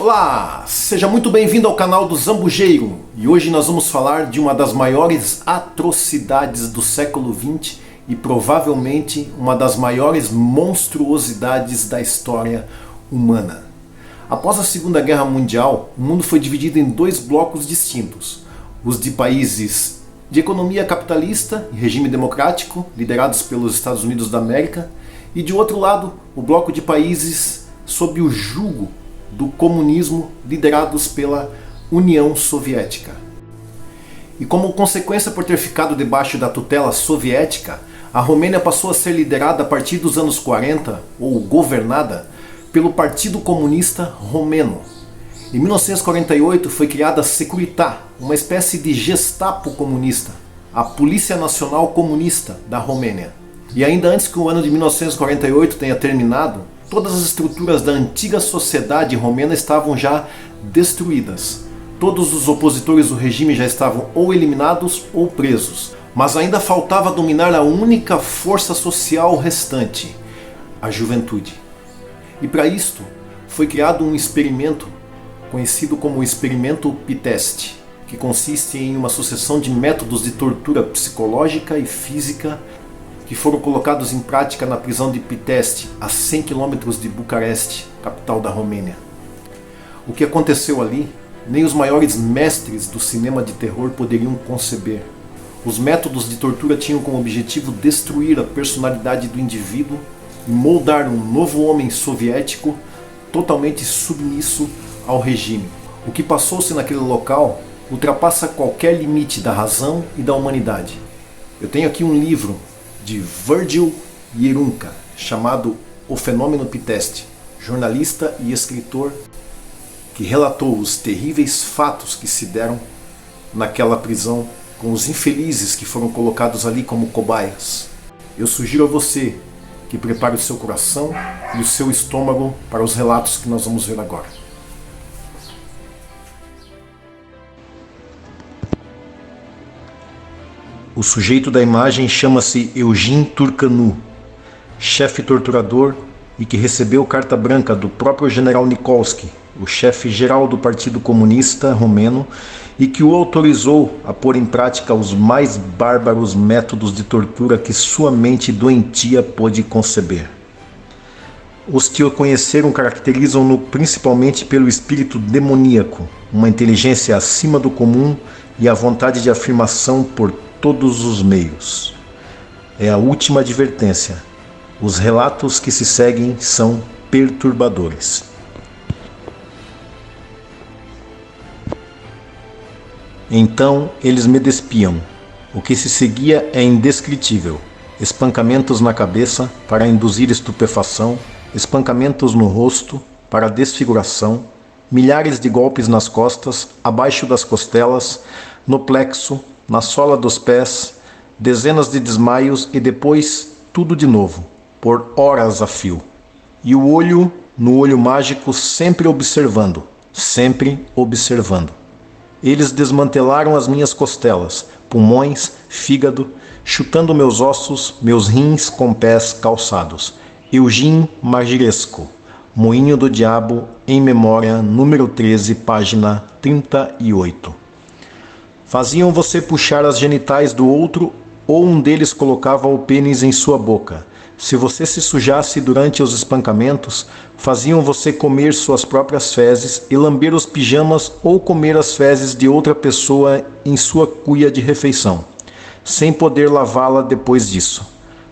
Olá, seja muito bem-vindo ao canal do Zambujeiro e hoje nós vamos falar de uma das maiores atrocidades do século XX e provavelmente uma das maiores monstruosidades da história humana. Após a Segunda Guerra Mundial, o mundo foi dividido em dois blocos distintos: os de países de economia capitalista e regime democrático, liderados pelos Estados Unidos da América, e de outro lado, o bloco de países sob o jugo do comunismo, liderados pela União Soviética. E como consequência por ter ficado debaixo da tutela soviética, a Romênia passou a ser liderada a partir dos anos 40, ou governada, pelo Partido Comunista Romeno. Em 1948 foi criada a Securitate, uma espécie de Gestapo comunista, a Polícia Nacional Comunista da Romênia. E ainda antes que o ano de 1948 tenha terminado, todas as estruturas da antiga sociedade romena estavam já destruídas. Todos os opositores do regime já estavam ou eliminados ou presos. Mas ainda faltava dominar a única força social restante, a juventude. E para isto foi criado um experimento conhecido como o Experimento Ptest, que consiste em uma sucessão de métodos de tortura psicológica e física que foram colocados em prática na prisão de Pitești, a 100 km de Bucareste, capital da Romênia. O que aconteceu ali, nem os maiores mestres do cinema de terror poderiam conceber. Os métodos de tortura tinham como objetivo destruir a personalidade do indivíduo e moldar um novo homem soviético totalmente submisso ao regime. O que passou-se naquele local ultrapassa qualquer limite da razão e da humanidade. Eu tenho aqui um livro de Virgil Yerunka, chamado O Fenômeno Ptest, jornalista e escritor que relatou os terríveis fatos que se deram naquela prisão com os infelizes que foram colocados ali como cobaias. Eu sugiro a você que prepare o seu coração e o seu estômago para os relatos que nós vamos ver agora. O sujeito da imagem chama-se Eugene Turcanu, chefe torturador e que recebeu carta branca do próprio general Nikolsky, o chefe geral do Partido Comunista Romeno, e que o autorizou a pôr em prática os mais bárbaros métodos de tortura que sua mente doentia pôde conceber. Os que o conheceram caracterizam-no principalmente pelo espírito demoníaco, uma inteligência acima do comum e a vontade de afirmação por todos os meios. É a última advertência. Os relatos que se seguem são perturbadores. Então eles me despiam. O que se seguia é indescritível. Espancamentos na cabeça para induzir estupefação, espancamentos no rosto para desfiguração, milhares de golpes nas costas, abaixo das costelas, no plexo, na sola dos pés, dezenas de desmaios e depois tudo de novo, por horas a fio. E o olho no olho mágico sempre observando, sempre observando. Eles desmantelaram as minhas costelas, pulmões, fígado, chutando meus ossos, meus rins com pés calçados. Eugene Magirescu, Moinho do Diabo, em memória, número 13, página 38. Faziam você puxar as genitais do outro ou um deles colocava o pênis em sua boca. Se você se sujasse durante os espancamentos, faziam você comer suas próprias fezes e lamber os pijamas ou comer as fezes de outra pessoa em sua cuia de refeição, sem poder lavá-la depois disso.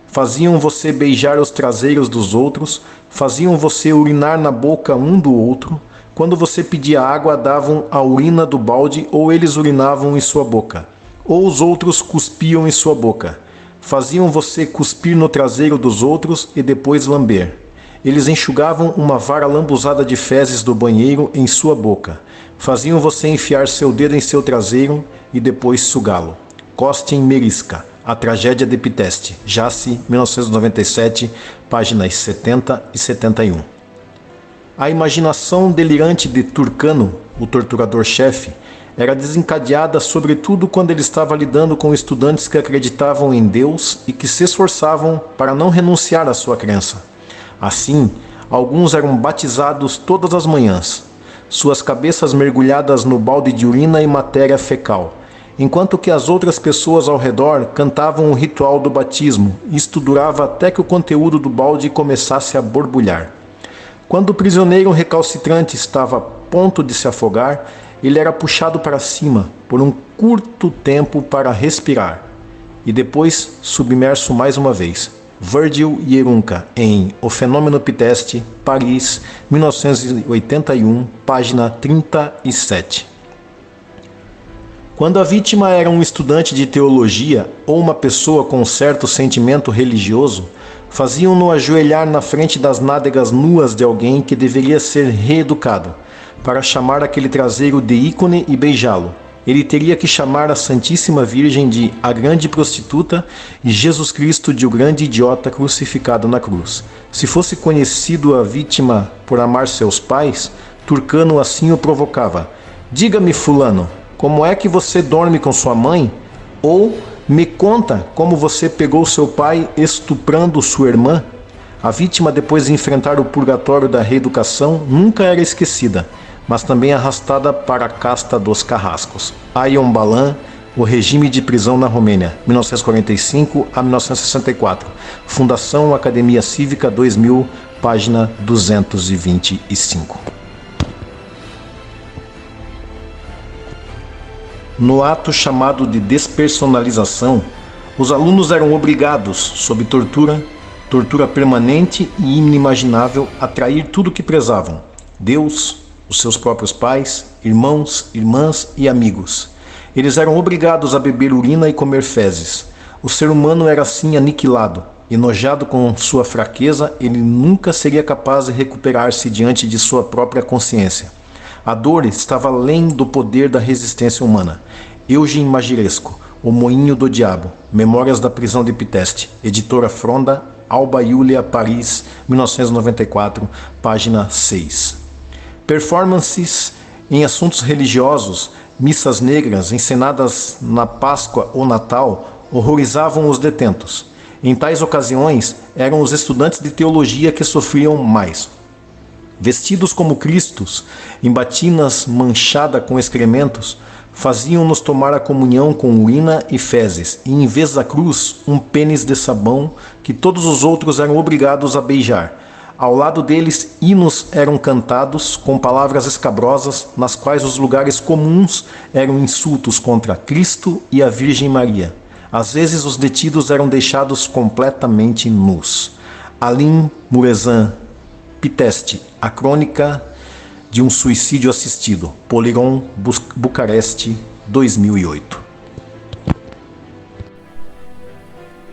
Faziam você beijar os traseiros dos outros, faziam você urinar na boca um do outro. Quando você pedia água, davam a urina do balde ou eles urinavam em sua boca, ou os outros cuspiam em sua boca. Faziam você cuspir no traseiro dos outros e depois lamber. Eles enxugavam uma vara lambuzada de fezes do banheiro em sua boca. Faziam você enfiar seu dedo em seu traseiro e depois sugá-lo. Costin Meriska, A Tragédia de Ptest, Jassy, 1997, páginas 70 e 71. A imaginação delirante de Turcanu, o torturador-chefe, era desencadeada sobretudo quando ele estava lidando com estudantes que acreditavam em Deus e que se esforçavam para não renunciar à sua crença. Assim, alguns eram batizados todas as manhãs. suas cabeças mergulhadas no balde de urina e matéria fecal, enquanto que as outras pessoas ao redor cantavam o ritual do batismo. Isto durava até que o conteúdo do balde começasse a borbulhar. Quando o prisioneiro recalcitrante estava a ponto de se afogar, ele era puxado para cima por um curto tempo para respirar e depois submerso mais uma vez. Virgil Yerunka, em O Fenômeno Piteste, Paris, 1981, página 37. Quando a vítima era um estudante de teologia ou uma pessoa com certo sentimento religioso, faziam-no ajoelhar na frente das nádegas nuas de alguém que deveria ser reeducado, para chamar aquele traseiro de ícone e beijá-lo. Ele teria que chamar a Santíssima Virgem de a grande prostituta e Jesus Cristo de o grande idiota crucificado na cruz. Se fosse conhecido a vítima por amar seus pais, Turcano assim o provocava: diga-me, fulano, como é que você dorme com sua mãe? Ou me conta como você pegou seu pai estuprando sua irmã? A vítima, depois de enfrentar o purgatório da reeducação, nunca era esquecida, mas também arrastada para a casta dos carrascos. Ion Balan, O Regime de Prisão na Romênia, 1945 a 1964. Fundação Academia Cívica 2000, página 225. No ato chamado de despersonalização, os alunos eram obrigados, sob tortura permanente e inimaginável, a trair tudo que prezavam: Deus, os seus próprios pais, irmãos, irmãs e amigos. Eles eram obrigados a beber urina e comer fezes. O ser humano era assim aniquilado. Enojado com sua fraqueza, ele nunca seria capaz de recuperar-se diante de sua própria consciência. A dor estava além do poder da resistência humana. Eugênio Magiresco, O Moinho do Diabo, Memórias da Prisão de Piteste, editora Fronda, Alba Iulia, Paris, 1994, página 6. Performances em assuntos religiosos, missas negras encenadas na Páscoa ou Natal, horrorizavam os detentos. Em tais ocasiões, eram os estudantes de teologia que sofriam mais. Vestidos como Cristos, em batinas manchada com excrementos, faziam-nos tomar a comunhão com urina e fezes, e em vez da cruz, um pênis de sabão que todos os outros eram obrigados a beijar. Ao lado deles, hinos eram cantados com palavras escabrosas, nas quais os lugares comuns eram insultos contra Cristo e a Virgem Maria. Às vezes, os detidos eram deixados completamente nus. Alim Murezan, Piteste, a crônica de um suicídio assistido. Polygon, Bucareste, 2008.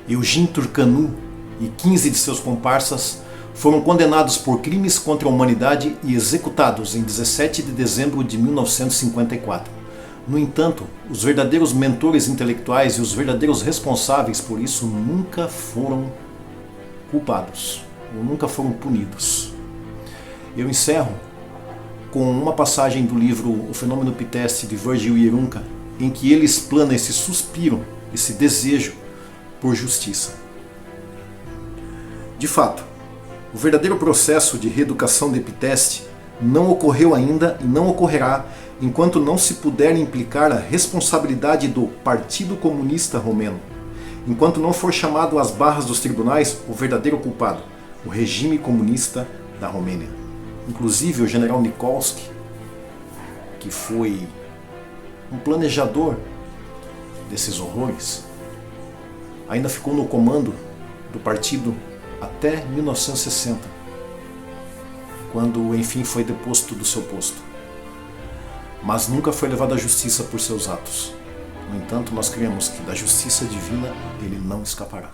Eugênio Turcanu e 15 de seus comparsas foram condenados por crimes contra a humanidade e executados em 17 de dezembro de 1954. No entanto, os verdadeiros mentores intelectuais e os verdadeiros responsáveis por isso nunca foram culpados, ou nunca foram punidos. Eu encerro com uma passagem do livro O Fenômeno Piteste, de Virgil Yerunka, em que ele explana esse suspiro, esse desejo por justiça. De fato, o verdadeiro processo de reeducação de Piteste não ocorreu ainda e não ocorrerá enquanto não se puder implicar a responsabilidade do Partido Comunista Romeno, enquanto não for chamado às barras dos tribunais o verdadeiro culpado, o regime comunista da Romênia. Inclusive o general Nikolsky, que foi um planejador desses horrores, ainda ficou no comando do partido até 1960, quando enfim foi deposto do seu posto. Mas nunca foi levado à justiça por seus atos. No entanto, nós cremos que da justiça divina ele não escapará.